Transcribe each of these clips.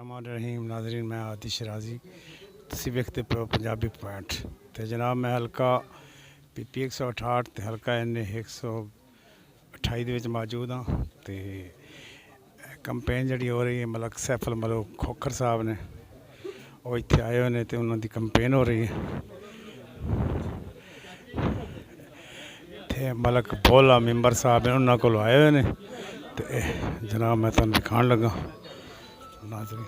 रहमान रहीम नाजरीन, मैं आतिश राजी तुसी वेखते पे पंजाबी पॉइंट। तो जनाब मैं हल्का PP 168 तो हल्का NA 128 मौजूद हाँ। तो कंपेन जी हो रही है मलक सैफल मलूक खोखर साहब ने वो इतने आए हुए हैं तो उन्होंने कंपेन हो रही है। ते मलक भोला मैंबर साहब ने उन्होंने को आए हुए हैं। तो जनाब मैं तुम दिखाने लगा नाजरीन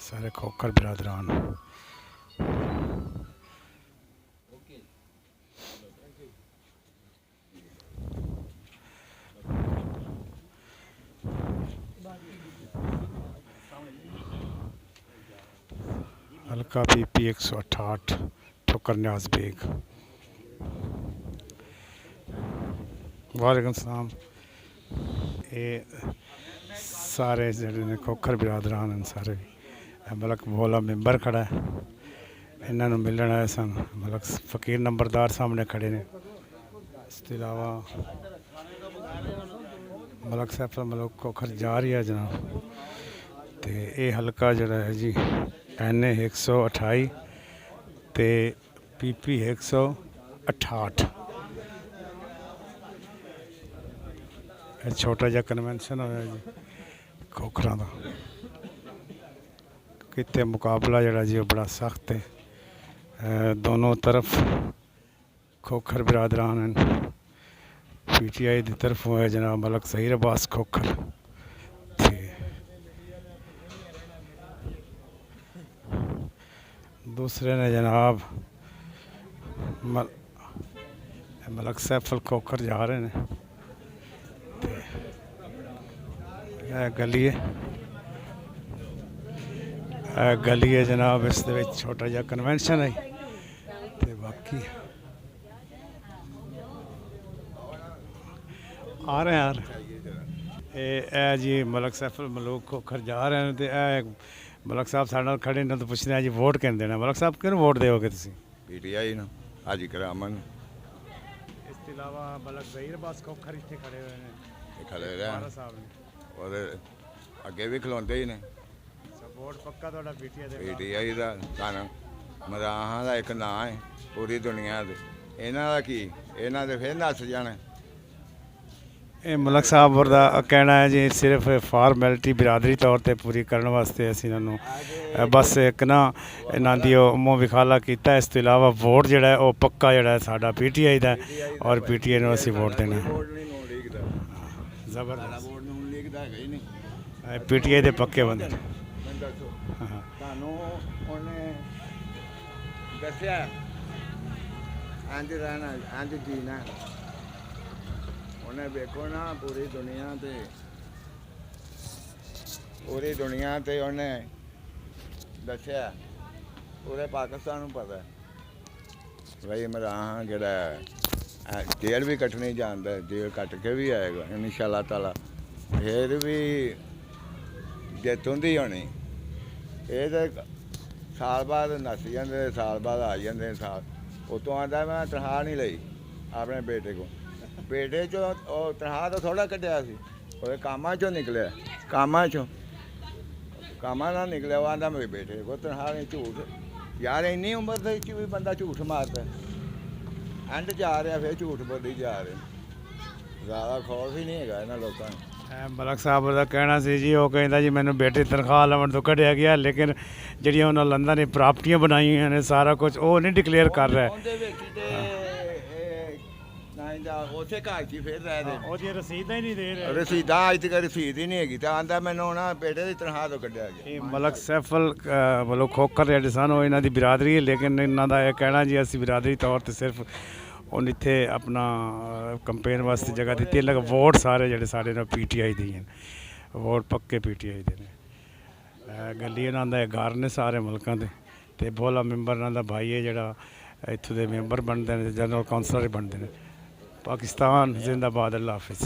सारे खोखर बिरादरान। हल्का PP 168 ठोकर न्याज बेग। वालेकुम सलाम। ये सारे जड़े खोखर बिरादरान हैं सारे। मलक भोला मैंबर खड़ा है इन्होंने मिलन आए सन। मलक फकीर नंबरदार सामने खड़े ने। इसके अलावा मलक सैफल मलूक खोखर जा रही है जनाब। तो ये हल्का जड़ा है जी NA 128 तो PP 168 छोटा जहा कन्वेंशन होया जी खोखर का। कितने मुकाबला जड़ा जी बड़ा सख्त है। दोनों तरफ खोखर बिरादरान हैं। PTI की तरफ है जनाब मलक ज़हीर अब्बास खोखर। दूसरे ने जनाब मलक सैफल खोखर जा रहे हैं। गली है जनाब इस छोटा जहा कन्वेंशन है। तो बाकी आ रहे हैं यार ये जी मलक सैफल मलूक खोखर जा रहे हैं। तो मलक साहब साढ़े नाल खड़े ने तो पुछने जी वोट किन देना। मलक साहब किन वोट दोगे तुसी? PTI ना हाजी करामन। इसके अलावा मलक ज़हीर अब्बास खोखर इतने खड़े हुए हैं। खड़े रहे साहब ने और अगे भी खलोते ही ने। वोट पक्का थोड़ा PTI का धन मराहां का एक नां है पूरी दुनिया से। इन्हों का की इन्हों तो फिर नस जाने। ये मलक साहब का कहना है जी सिर्फ फॉर्मैलिटी बिरादरी तौर पर पूरी करने वास्ते असीं इन्हों बस एक ना इन्हों की मोह विखाला किया। इस तो इलावा वोट जोड़ा है वह पक्का जोड़ा है साडा PTI का और PTI को असीं वोट देना। जबरदस्त PTI के पक्के बंदे। दसिया इंज रहना इंज जीना। उन्हें देखो ना पूरी दुनिया ते उन्हें दसिया पूरे पाकिस्तान को पता है भाई इमरान जड़ा जेल भी कट्टनी जानता है। जेल कट के भी आएगा इंशाअल्लाह ताला। फिर भी जित होंदी होनी। ये तो साल बाद नस जाते साल बाद आ जाते साल उतों आता मैं तनख्वाह नहीं लई अपने बेटे को। बेटे चो तनख्वाह तो थोड़ा कटिया सी कामा चो निकलिया कामा ना निकलिया। वो आंदा मेरे बेटे को तनख्वाह नहीं। झूठ यार इन्नी उम्र के भी बंदा झूठ मारता एंड जा रहा फिर झूठ बोली जा रहे। ज़्यादा खौफ ही नहीं है इन्होंने लोगों। मलक साहब का कहना से जी वो कहता जी मैंने बेटे तनख्वाह लवन तो कटिया गया लेकिन जड़ियाँ उन्होंने लंदा ने प्राप्तियाँ बनाई ने सारा कुछ वो नहीं डिक्लेयर कर रहा है। रसीदा अज तक रसीद ही नहीं हैगी। तो आंदा मैंने ना बेटे की तनख्वाह तो कटिया गया। मलक सैफल मलूक खोखर जेह्ड़े सन वो इन्हों की बिरादरी है लेकिन इन्हों का यह कहना जी असी बिरादरी तौर पर सिर्फ उन इत्थे अपना कंपेन वास्ते जगह दी। लग वोट सारे जेह्ड़े साढ़े PTI दी हैं वोट पक्के PTI दे ने। गली इन्हों का घर ने सारे मुल्कों के। तो भोला मैंबर इन्हों का भाई है जोड़ा इत्थों के मैंबर बनते हैं जनरल कौंसलर बनते हैं। पाकिस्तान जिंदाबाद अल्लाह हाफिज़।